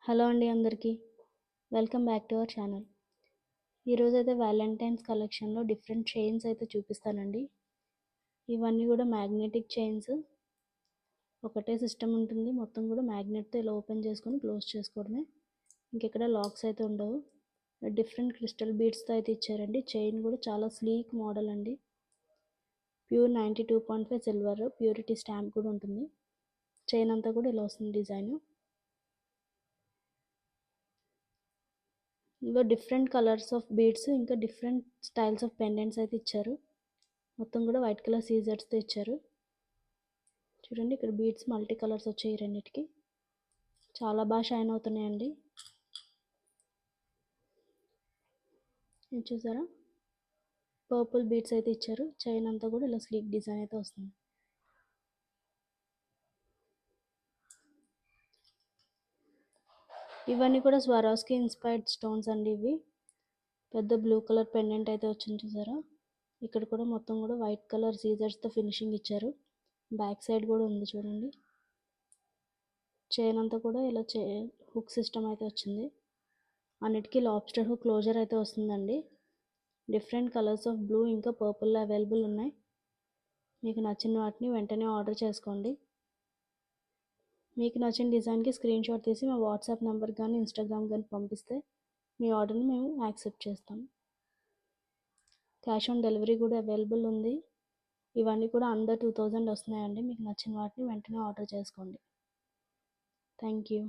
Hello అండి అందరికీ. Welcome back to our channel. ఈరోజైతే వ్యాలంటైన్స్ కలెక్షన్లో డిఫరెంట్ చైన్స్ అయితే చూపిస్తానండి. ఇవన్నీ కూడా మ్యాగ్నెటిక్ చైన్స్. ఒకటే సిస్టమ్ ఉంటుంది, మొత్తం కూడా మ్యాగ్నెట్తో ఇలా ఓపెన్ చేసుకొని క్లోజ్ చేసుకోవడమే. ఇంకెక్కడ లాక్స్ అయితే ఉండవు. డిఫరెంట్ క్రిస్టల్ బీడ్స్తో అయితే ఇచ్చారండి. చైన్ కూడా చాలా స్లీక్ మోడల్ అండి. ప్యూర్ 92.5 సిల్వర్ ప్యూరిటీ స్టాంప్ కూడా ఉంటుంది. చైన్ అంతా కూడా ఇలా వస్తుంది డిజైన్. ఇంకా డిఫరెంట్ కలర్స్ ఆఫ్ బీడ్స్, ఇంకా డిఫరెంట్ స్టైల్స్ ఆఫ్ పెండెంట్స్ అయితే ఇచ్చారు. మొత్తం కూడా వైట్ కలర్ సీజర్స్తో ఇచ్చారు. చూడండి, ఇక్కడ బీడ్స్ మల్టీ కలర్స్ వచ్చాయి. రెండింటికి చాలా బాగా షైన్ అవుతున్నాయండి. ఇది చూసారా, పర్పుల్ బీడ్స్ అయితే ఇచ్చారు. చైన్ అంతా కూడా ఇలా స్లీక్ డిజైన్ అయితే వస్తుంది. ఇవన్నీ కూడా స్వరాస్కి ఇన్స్పైర్డ్ స్టోన్స్ అండి. ఇవి పెద్ద బ్లూ కలర్ పెండెంట్ అయితే వచ్చింది చూసారా. ఇక్కడ కూడా మొత్తం కూడా వైట్ కలర్ సీజర్స్తో ఫినిషింగ్ ఇచ్చారు. బ్యాక్ సైడ్ కూడా ఉంది చూడండి. చైన్ అంతా కూడా ఇలా హుక్ సిస్టమ్ అయితే వచ్చింది. అన్నిటికీ లాబ్స్టర్ హుక్ క్లోజర్ అయితే వస్తుందండి. డిఫరెంట్ కలర్స్ ఆఫ్ బ్లూ ఇంకా పర్పుల్ అవైలబుల్ ఉన్నాయి. మీకు నచ్చిన వాటిని వెంటనే ఆర్డర్ చేసుకోండి. మీకు నచ్చిన డిజైన్కి స్క్రీన్ షాట్ తీసి మా వాట్సాప్ నెంబర్ కానీ ఇన్స్టాగ్రామ్ కానీ పంపిస్తే మీ ఆర్డర్ని మేము యాక్సెప్ట్ చేస్తాం. క్యాష్ ఆన్ డెలివరీ కూడా అవైలబుల్ ఉంది. ఇవన్నీ కూడా అండర్ 2000 వస్తున్నాయండి. మీకు నచ్చిన వాటిని వెంటనే ఆర్డర్ చేసుకోండి. Thank you.